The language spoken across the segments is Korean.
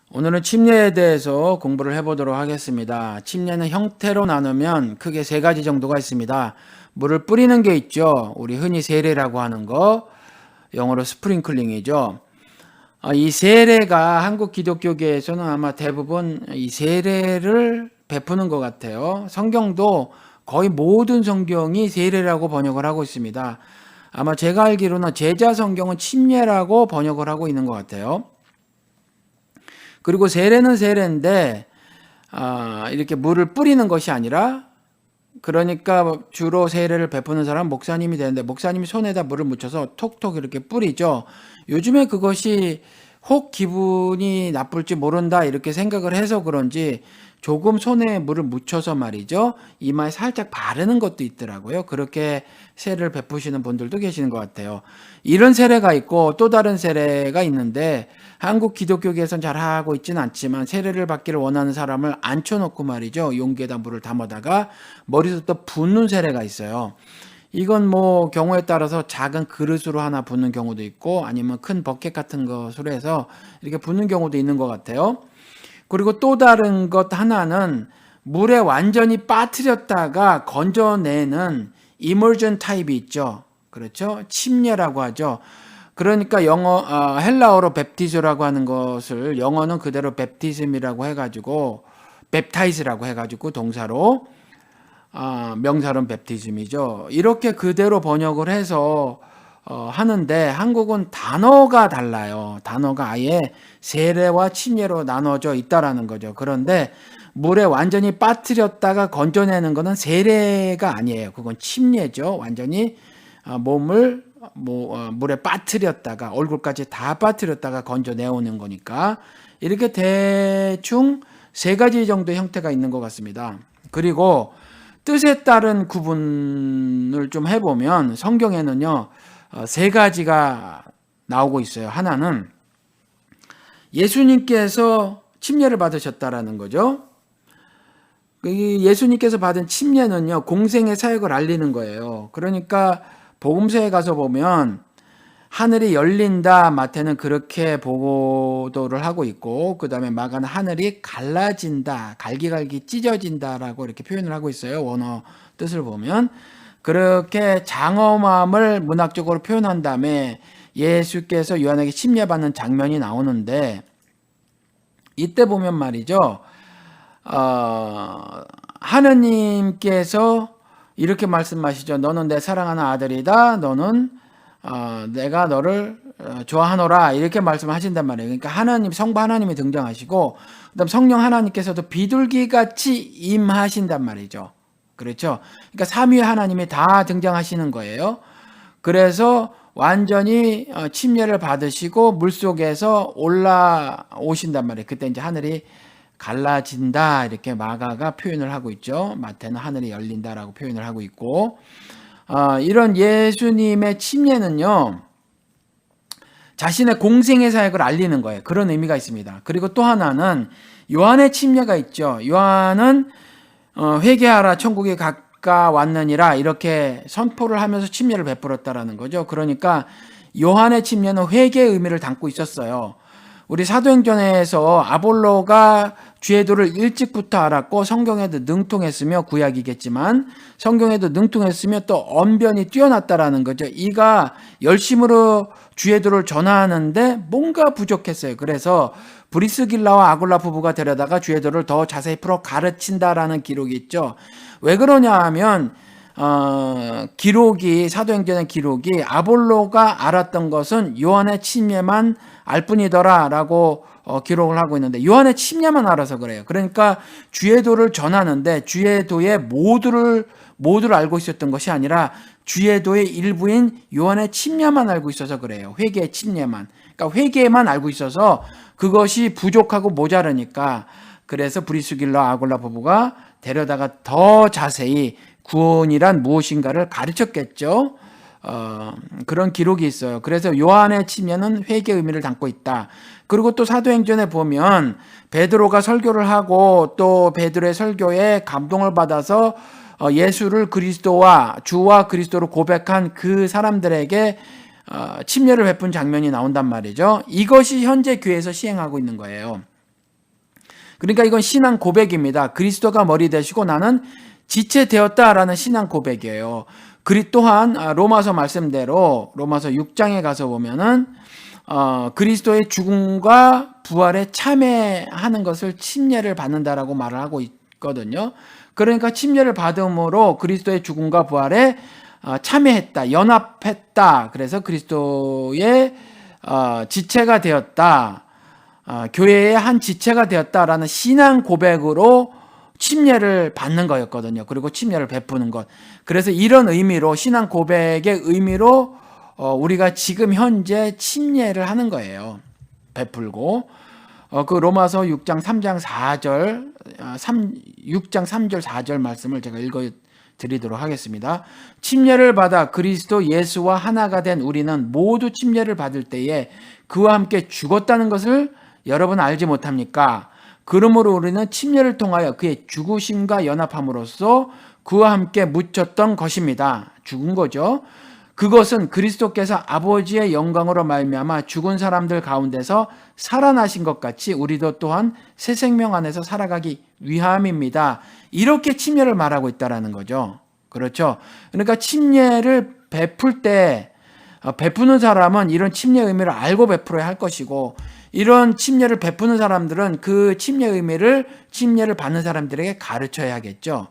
오늘은 침례에 대해서 공부를 해보도록 하겠습니다. 침례는 형태로 나누면 크게 세 가지 정도가 있습니다. 물을 뿌리는 게 있죠. 우리 흔히 세례라고 하는 거, 영어로 스프링클링이죠. 이 세례가 한국 기독교계에서는 아마 대부분 이 세례를 베푸는 것 같아요. 성경도 거의 모든 성경이 세례라고 번역을 하고 있습니다. 아마 제가 알기로는 제자 성경은 침례라고 번역을 하고 있는 것 같아요. 그리고 세례는 세례인데 이렇게 물을 뿌리는 것이 아니라, 그러니까 주로 세례를 베푸는 사람은 목사님이 되는데 목사님이 손에다 물을 묻혀서 톡톡 이렇게 뿌리죠. 요즘에 그것이 혹 기분이 나쁠지 모른다 이렇게 생각을 해서 그런지 조금 손에 물을 묻혀서 말이죠, 이마에 살짝 바르는 것도 있더라고요. 그렇게 세례를 베푸시는 분들도 계시는 것 같아요. 이런 세례가 있고 또 다른 세례가 있는데, 한국 기독교계에선 잘 하고 있지는 않지만 세례를 받기를 원하는 사람을 앉혀놓고 말이죠, 용기에다 물을 담아다가 머리부터 붓는 세례가 있어요. 이건 뭐 경우에 따라서 작은 그릇으로 하나 붓는 경우도 있고 아니면 큰 버켓 같은 것으로 해서 이렇게 붓는 경우도 있는 것 같아요. 그리고 또 다른 것 하나는 물에 완전히 빠뜨렸다가 건져내는 이머전 타입이 있죠. 그렇죠? 침례라고 하죠. 그러니까 헬라어로 뵙티즈라고 하는 것을 영어는 그대로 뵙티즘이라고 해가지고 뵙타이즈라고 해가지고 동사로, 명사로는 뵙티즘이죠. 이렇게 그대로 번역을 해서 하는데 한국은 단어가 달라요. 단어가 아예 세례와 침례로 나눠져 있다라는 거죠. 그런데 물에 완전히 빠뜨렸다가 건져내는 것은 세례가 아니에요. 그건 침례죠. 완전히 몸을 물에 빠뜨렸다가 얼굴까지 다 빠뜨렸다가 건져내오는 거니까, 이렇게 대충 세 가지 정도의 형태가 있는 것 같습니다. 그리고 뜻에 따른 구분을 좀 해보면 성경에는요, 세 가지가 나오고 있어요. 하나는 예수님께서 침례를 받으셨다라는 거죠. 예수님께서 받은 침례는요, 공생의 사역을 알리는 거예요. 그러니까 복음서에 가서 보면 하늘이 열린다, 마태는 그렇게 보도를 하고 있고, 그 다음에 마가는 하늘이 갈라진다, 갈기갈기 찢어진다라고 이렇게 표현을 하고 있어요. 원어 뜻을 보면 그렇게 장엄함을 문학적으로 표현한 다음에 예수께서 요한에게 침례받는 장면이 나오는데, 이때 보면 말이죠, 하느님께서 이렇게 말씀하시죠. 너는 내 사랑하는 아들이다. 너는 내가 너를 좋아하노라. 이렇게 말씀하신단 말이에요. 그러니까 하나님, 성부 하나님이 등장하시고, 그다음 성령 하나님께서도 비둘기같이 임하신단 말이죠. 그렇죠? 그러니까 삼위의 하나님이 다 등장하시는 거예요. 그래서 완전히 침례를 받으시고 물속에서 올라오신단 말이에요. 그때 이제 하늘이 갈라진다 이렇게 마가가 표현을 하고 있죠. 마태는 하늘이 열린다라고 표현을 하고 있고, 이런 예수님의 침례는요, 자신의 공생의 사역을 알리는 거예요. 그런 의미가 있습니다. 그리고 또 하나는 요한의 침례가 있죠. 요한은 회개하라 천국이 가까웠느니라 이렇게 선포를 하면서 침례를 베풀었다라는 거죠. 그러니까 요한의 침례는 회개의 의미를 담고 있었어요. 우리 사도행전에서 아볼로가 주의도를 일찍부터 알았고 성경에도 능통했으며, 구약이겠지만 성경에도 능통했으며 또 언변이 뛰어났다라는 거죠. 이가 열심으로 주의도를 전하는데 뭔가 부족했어요. 그래서 브리스길라와 아굴라 부부가 데려다가 주의도를 더 자세히 풀어 가르친다라는 기록이 있죠. 왜 그러냐 하면 기록이, 사도행전의 기록이 아볼로가 알았던 것은 요한의 침례만 알 뿐이더라 라고 기록을 하고 있는데, 요한의 침례만 알아서 그래요. 그러니까 주의도를 전하는데 주의도의 모두를 알고 있었던 것이 아니라 주의도의 일부인 요한의 침례만 알고 있어서 그래요. 회개의 침례만. 그러니까 회개만 알고 있어서 그것이 부족하고 모자르니까, 그래서 브리스길라 아굴라 부부가 데려다가 더 자세히 구원이란 무엇인가를 가르쳤겠죠. 그런 기록이 있어요. 그래서 요한의 침례는 회개의 의미를 담고 있다. 그리고 또 사도행전에 보면 베드로가 설교를 하고 또 베드로의 설교에 감동을 받아서 예수를 그리스도와 주와 그리스도로 고백한 그 사람들에게 침례를 베푼 장면이 나온단 말이죠. 이것이 현재 교회에서 시행하고 있는 거예요. 그러니까 이건 신앙 고백입니다. 그리스도가 머리 되시고 나는 지체 되었다라는 신앙 고백이에요. 또한 로마서 말씀대로 로마서 6장에 가서 보면은 그리스도의 죽음과 부활에 참여하는 것을 침례를 받는다라고 말을 하고 있거든요. 그러니까 침례를 받음으로 그리스도의 죽음과 부활에 참여했다, 연합했다. 그래서 그리스도의 지체가 되었다, 교회의 한 지체가 되었다라는 신앙 고백으로 침례를 받는 거였거든요. 그리고 침례를 베푸는 것. 그래서 이런 의미로, 신앙 고백의 의미로 우리가 지금 현재 침례를 하는 거예요. 베풀고. 그 로마서 6장 3장 4절, 6장 3절 4절 말씀을 제가 읽어 드리도록 하겠습니다. 침례를 받아 그리스도 예수와 하나가 된 우리는 모두 침례를 받을 때에 그와 함께 죽었다는 것을 여러분 알지 못합니까? 그러므로 우리는 침례를 통하여 그의 죽으심과 연합함으로써 그와 함께 묻혔던 것입니다. 죽은 거죠. 그것은 그리스도께서 아버지의 영광으로 말미암아 죽은 사람들 가운데서 살아나신 것 같이 우리도 또한 새 생명 안에서 살아가기 위함입니다. 이렇게 침례를 말하고 있다라는 거죠. 그렇죠. 그러니까 침례를 베풀 때 베푸는 사람은 이런 침례 의미를 알고 베풀어야 할 것이고, 이런 침례를 베푸는 사람들은 그 침례 의미를 침례를 받는 사람들에게 가르쳐야겠죠.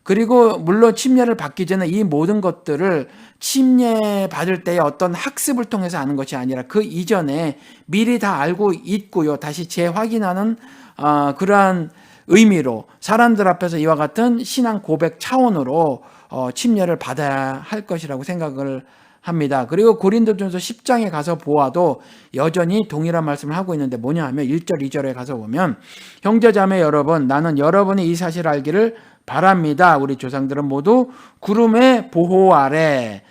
그리고 물론 침례를 받기 전에 이 모든 것들을 침례 받을 때의 어떤 학습을 통해서 아는 것이 아니라 그 이전에 미리 다 알고 있고요. 다시 재확인하는 그러한 의미로 사람들 앞에서 이와 같은 신앙 고백 차원으로 침례를 받아야 할 것이라고 생각을 합니다. 그리고 고린도전서 10장에 가서 보아도 여전히 동일한 말씀을 하고 있는데 뭐냐 하면 1절 2절에 가서 보면, 형제자매 여러분, 나는 여러분이 이 사실을 알기를 바랍니다. 우리 조상들은 모두 구름의 보호 아래,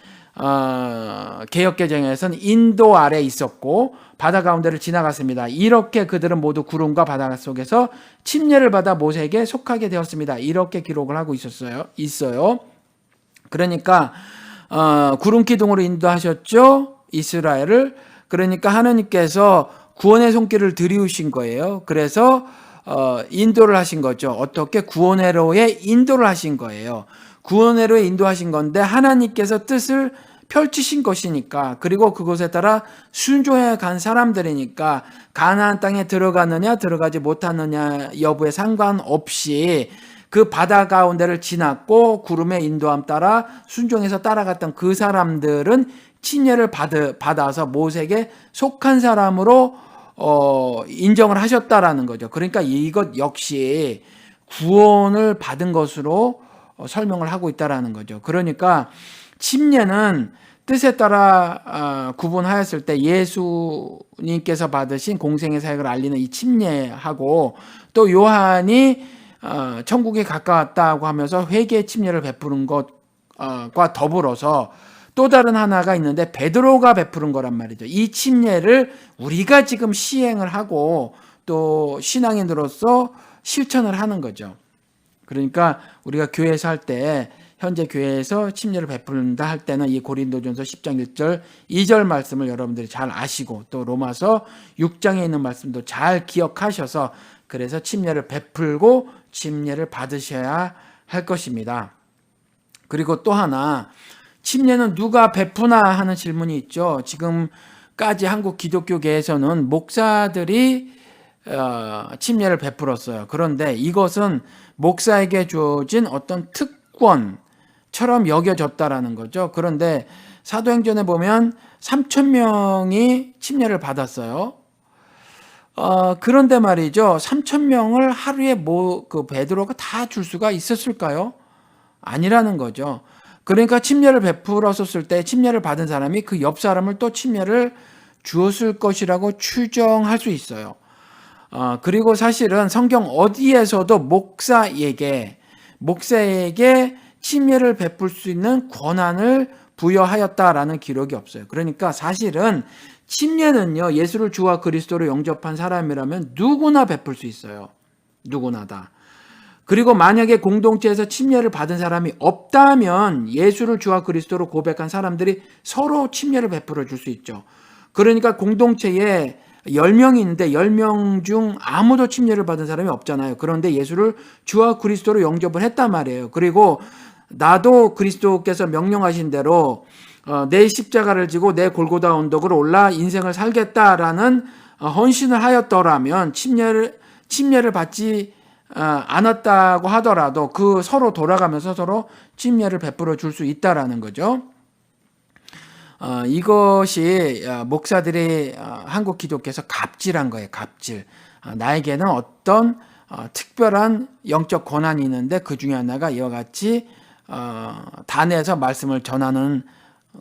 개역개정에서는 인도 아래 있었고 바다 가운데를 지나갔습니다. 이렇게 그들은 모두 구름과 바다 속에서 침례를 받아 모세에게 속하게 되었습니다. 이렇게 기록을 하고 있어요. 그러니까 구름 기둥으로 인도하셨죠, 이스라엘을. 그러니까 하나님께서 구원의 손길을 들이우신 거예요. 그래서 인도를 하신 거죠. 어떻게? 구원회로에 인도를 하신 거예요. 구원회로에 인도하신 건데 하나님께서 뜻을 펼치신 것이니까, 그리고 그것에 따라 순종해 간 사람들이니까 가나안 땅에 들어가느냐 들어가지 못하느냐 여부에 상관없이 그 바다 가운데를 지났고 구름의 인도함 따라 순종해서 따라갔던 그 사람들은 침례를 받아서 모세에게 속한 사람으로 인정을 하셨다라는 거죠. 그러니까 이것 역시 구원을 받은 것으로 설명을 하고 있다라는 거죠. 그러니까 침례는 뜻에 따라 구분하였을 때 예수님께서 받으신 공생의 사역을 알리는 이 침례하고, 또 요한이 천국에 가까웠다고 하면서 회개의 침례를 베푸는 것과 더불어서 또 다른 하나가 있는데 베드로가 베푸는 거란 말이죠. 이 침례를 우리가 지금 시행을 하고 또 신앙인으로서 실천을 하는 거죠. 그러니까 우리가 교회에서 할 때, 현재 교회에서 침례를 베푼다 할 때는 이 고린도전서 10장 1절 2절 말씀을 여러분들이 잘 아시고, 또 로마서 6장에 있는 말씀도 잘 기억하셔서 그래서 침례를 베풀고 침례를 받으셔야 할 것입니다. 그리고 또 하나, 침례는 누가 베푸나 하는 질문이 있죠. 지금까지 한국 기독교계에서는 목사들이 침례를 베풀었어요. 그런데 이것은 목사에게 주어진 어떤 특권처럼 여겨졌다라는 거죠. 그런데 사도행전에 보면 3,000명이 침례를 받았어요. 그런데 말이죠, 3,000명을 하루에 그 베드로가 다 줄 수가 있었을까요? 아니라는 거죠. 그러니까 침례를 베풀었을 때 침례를 받은 사람이 그 옆 사람을 또 침례를 주었을 것이라고 추정할 수 있어요. 그리고 사실은 성경 어디에서도 목사에게 침례를 베풀 수 있는 권한을 부여하였다라는 기록이 없어요. 그러니까 사실은 침례는요, 예수를 주와 그리스도로 영접한 사람이라면 누구나 베풀 수 있어요. 누구나 다. 그리고 만약에 공동체에서 침례를 받은 사람이 없다면 예수를 주와 그리스도로 고백한 사람들이 서로 침례를 베풀어 줄 수 있죠. 그러니까 공동체에 10명이 있는데 10명 중 아무도 침례를 받은 사람이 없잖아요. 그런데 예수를 주와 그리스도로 영접을 했단 말이에요. 그리고 나도 그리스도께서 명령하신 대로 내 십자가를 지고 내 골고다 언덕으로 올라 인생을 살겠다라는 헌신을 하였더라면 침례를 받지 않았다고 하더라도 그 서로 돌아가면서 서로 침례를 베풀어 줄 수 있다라는 거죠. 이것이 목사들이 한국 기독교에서 갑질한 거예요. 갑질. 나에게는 어떤 특별한 영적 권한이 있는데 그 중에 하나가 이와 같이 단에서 말씀을 전하는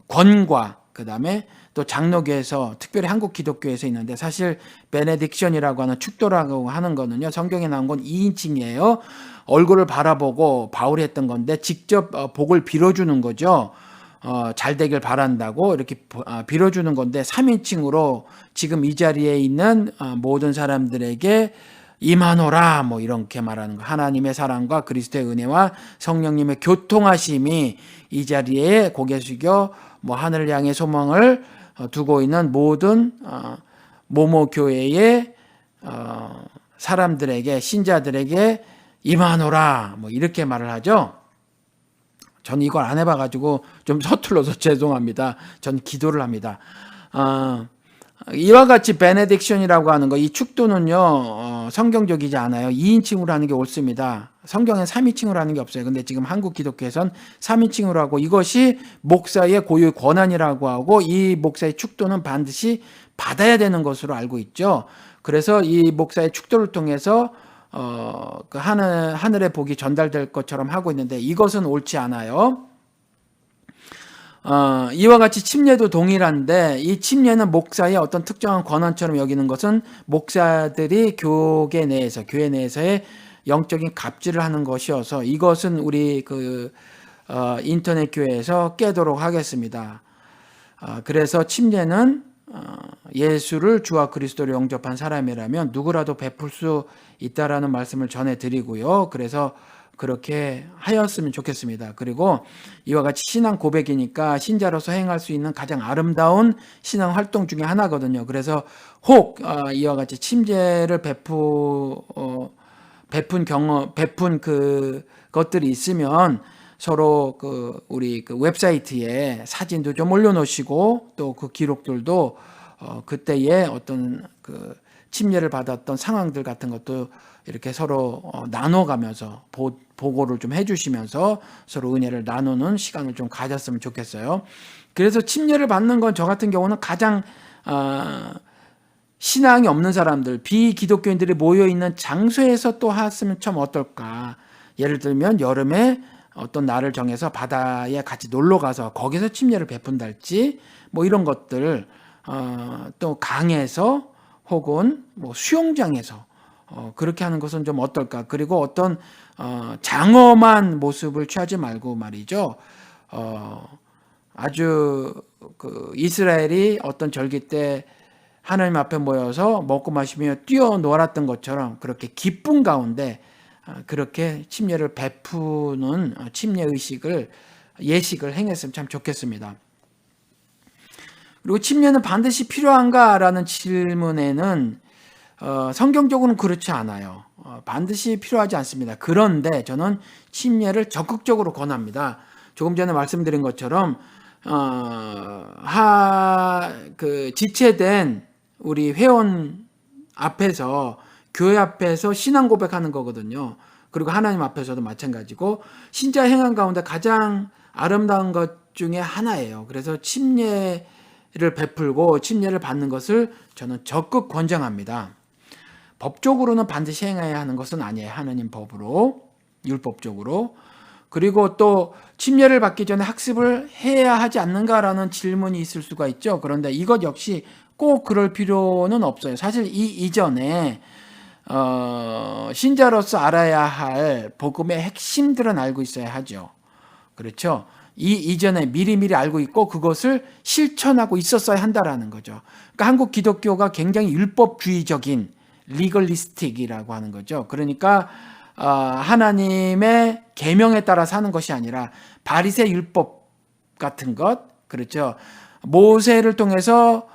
권과 그다음에 또 장로교에서 특별히 한국 기독교에서 있는데 사실 베네딕션이라고 하는 축도라고 하는 거는요. 성경에 나온 건 2인칭이에요. 얼굴을 바라보고 바울이 했던 건데 직접 복을 빌어주는 거죠. 잘 되길 바란다고 이렇게 빌어주는 건데 3인칭으로 지금 이 자리에 있는 모든 사람들에게 임하노라 뭐 이렇게 말하는 거. 하나님의 사랑과 그리스도의 은혜와 성령님의 교통하심이 이 자리에 고개 숙여 뭐 하늘을 향해 소망을 두고 있는 모든 모모 교회의 사람들에게 신자들에게 임하노라 뭐 이렇게 말을 하죠. 전 이걸 안 해봐가지고 좀 서툴러서 죄송합니다. 전 기도를 합니다. 이와 같이 베네딕션이라고 하는 거, 이 축도는요, 성경적이지 않아요. 2인칭으로 하는 게 옳습니다. 성경엔 3인칭으로 하는 게 없어요. 근데 지금 한국 기독교에선 3인칭으로 하고 이것이 목사의 고유의 권한이라고 하고 이 목사의 축도는 반드시 받아야 되는 것으로 알고 있죠. 그래서 이 목사의 축도를 통해서 그 하늘의 복이 전달될 것처럼 하고 있는데 이것은 옳지 않아요. 이와 같이 침례도 동일한데 이 침례는 목사의 어떤 특정한 권한처럼 여기는 것은 목사들이 교회 내에서의 영적인 갑질을 하는 것이어서 이것은 우리 인터넷 교회에서 깨도록 하겠습니다. 그래서 침례는 예수를 주와 그리스도로 영접한 사람이라면 누구라도 베풀 수 있다라는 말씀을 전해드리고요. 그래서 그렇게 하였으면 좋겠습니다. 그리고 이와 같이 신앙 고백이니까 신자로서 행할 수 있는 가장 아름다운 신앙 활동 중에 하나거든요. 그래서 혹 이와 같이 침례를 베푼 그것들이 있으면 서로 우리 웹사이트에 사진도 좀 올려놓으시고 또 그 기록들도 그때의 어떤 침례를 받았던 상황들 같은 것도 이렇게 서로 나눠가면서 보고를 좀 해주시면서 서로 은혜를 나누는 시간을 좀 가졌으면 좋겠어요. 그래서 침례를 받는 건 저 같은 경우는 가장 신앙이 없는 사람들, 비기독교인들이 모여있는 장소에서 또 했으면 참 어떨까. 예를 들면 여름에 어떤 날을 정해서 바다에 같이 놀러 가서 거기서 침례를 베푼달지 뭐 이런 것들 또 강에서 혹은 뭐 수영장에서 그렇게 하는 것은 좀 어떨까. 그리고 어떤 장엄한 모습을 취하지 말고 말이죠. 아주 이스라엘이 어떤 절기 때 하나님 앞에 모여서 먹고 마시며 뛰어놀았던 것처럼 그렇게 기쁨 가운데 그렇게 침례를 베푸는 침례 예식을 행했으면 참 좋겠습니다. 그리고 침례는 반드시 필요한가라는 질문에는 성경적으로는 그렇지 않아요. 반드시 필요하지 않습니다. 그런데 저는 침례를 적극적으로 권합니다. 조금 전에 말씀드린 것처럼 지체된 우리 회원 앞에서 교회 앞에서 신앙 고백하는 거거든요. 그리고 하나님 앞에서도 마찬가지고 신자 행한 가운데 가장 아름다운 것 중에 하나예요. 그래서 침례를 베풀고 침례를 받는 것을 저는 적극 권장합니다. 법적으로는 반드시 행해야 하는 것은 아니에요. 하나님 법으로, 율법적으로. 그리고 또 침례를 받기 전에 학습을 해야 하지 않는가라는 질문이 있을 수가 있죠. 그런데 이것 역시 꼭 그럴 필요는 없어요. 사실 이 이전에 신자로서 알아야 할 복음의 핵심들은 알고 있어야 하죠. 그렇죠? 이 이전에 미리미리 알고 있고 그것을 실천하고 있었어야 한다라는 거죠. 그러니까 한국 기독교가 굉장히 율법주의적인 리걸리스틱이라고 하는 거죠. 그러니까 하나님의 계명에 따라 사는 것이 아니라 바리새 율법 같은 것, 그렇죠. 모세를 통해서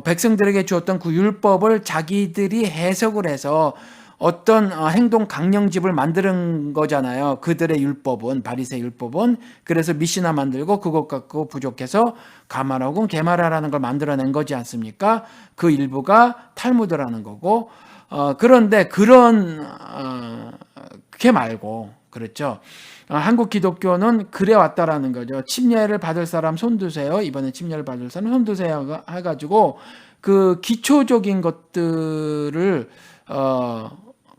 백성들에게 주었던 그 율법을 자기들이 해석을 해서 어떤 행동 강령집을 만드는 거잖아요. 그들의 율법은, 바리새 율법은. 그래서 미시나 만들고 그것 갖고 부족해서 가말하고 게마라라는 걸 만들어낸 거지 않습니까? 그 일부가 탈무드라는 거고. 그런데 그게 말고, 그렇죠. 한국 기독교는 그래 왔다라는 거죠. 침례를 받을 사람 손드세요. 이번에 침례를 받을 사람 손드세요 해가지고 그 기초적인 것들을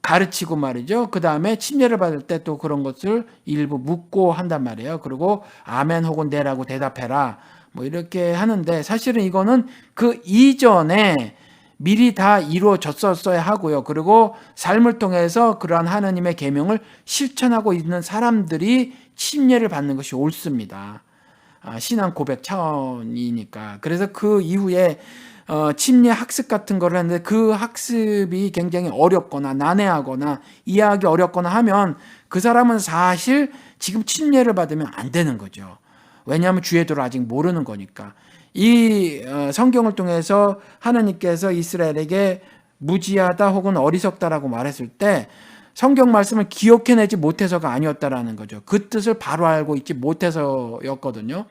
가르치고 말이죠. 그 다음에 침례를 받을 때 또 그런 것을 일부 묻고 한단 말이에요. 그리고 아멘 혹은 네라고 대답해라. 뭐 이렇게 하는데 사실은 이거는 그 이전에 미리 다 이루어졌었어야 하고요. 그리고 삶을 통해서 그러한 하나님의 계명을 실천하고 있는 사람들이 침례를 받는 것이 옳습니다. 신앙 고백 차원이니까. 그래서 그 이후에 침례 학습 같은 거를 했는데 그 학습이 굉장히 어렵거나 난해하거나 이해하기 어렵거나 하면 그 사람은 사실 지금 침례를 받으면 안 되는 거죠. 왜냐하면 주의 도를 아직 모르는 거니까. 이 성경을 통해서 하나님께서 이스라엘에게 무지하다 혹은 어리석다라고 말했을 때 성경 말씀을 기억해내지 못해서가 아니었다라는 거죠. 그 뜻을 바로 알고 있지 못해서였거든요.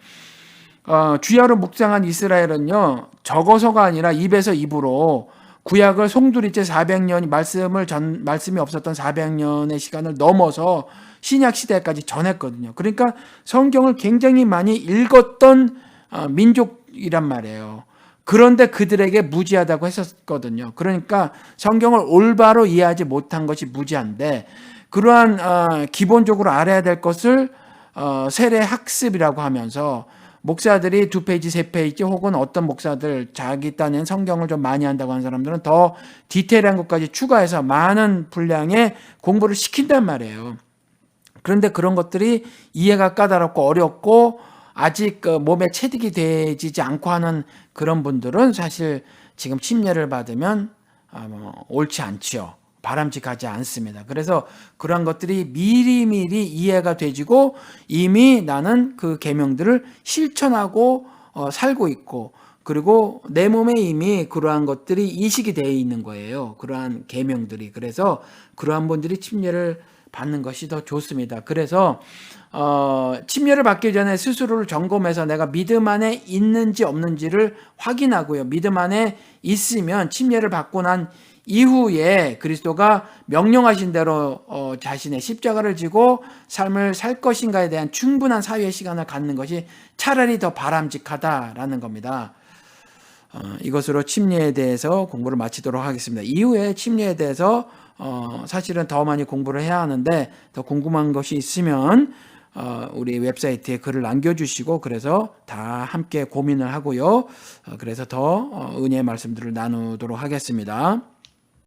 주야로 묵상한 이스라엘은요, 적어서가 아니라 입에서 입으로 구약을 송두리째 400년이 말씀이 없었던 400년의 시간을 넘어서 신약 시대까지 전했거든요. 그러니까 성경을 굉장히 많이 읽었던 민족이란 말이에요. 그런데 그들에게 무지하다고 했었거든요. 그러니까 성경을 올바로 이해하지 못한 것이 무지한데 그러한 기본적으로 알아야 될 것을 세례 학습이라고 하면서 목사들이 2페이지, 3페이지 혹은 어떤 목사들 자기 딴엔 성경을 좀 많이 한다고 하는 사람들은 더 디테일한 것까지 추가해서 많은 분량의 공부를 시킨단 말이에요. 그런데 그런 것들이 이해가 까다롭고 어렵고 아직 몸에 체득이 되지 않고 하는 그런 분들은 사실 지금 침례를 받으면 옳지 않지요. 바람직하지 않습니다. 그래서 그런 것들이 미리미리 이해가 되지고 이미 나는 그 계명들을 실천하고 살고 있고 그리고 내 몸에 이미 그러한 것들이 이식이 되어 있는 거예요. 그러한 계명들이. 그래서 그러한 분들이 침례를 받는 것이 더 좋습니다. 그래서 침례를 받기 전에 스스로를 점검해서 내가 믿음 안에 있는지 없는지를 확인하고요. 믿음 안에 있으면 침례를 받고 난 이후에 그리스도가 명령하신 대로 자신의 십자가를 지고 삶을 살 것인가에 대한 충분한 사유의 시간을 갖는 것이 차라리 더 바람직하다라는 겁니다. 이것으로 침례에 대해서 공부를 마치도록 하겠습니다. 이후에 침례에 대해서 사실은 더 많이 공부를 해야 하는데 더 궁금한 것이 있으면 우리 웹사이트에 글을 남겨주시고 그래서 다 함께 고민을 하고요. 그래서 더 은혜의 말씀들을 나누도록 하겠습니다.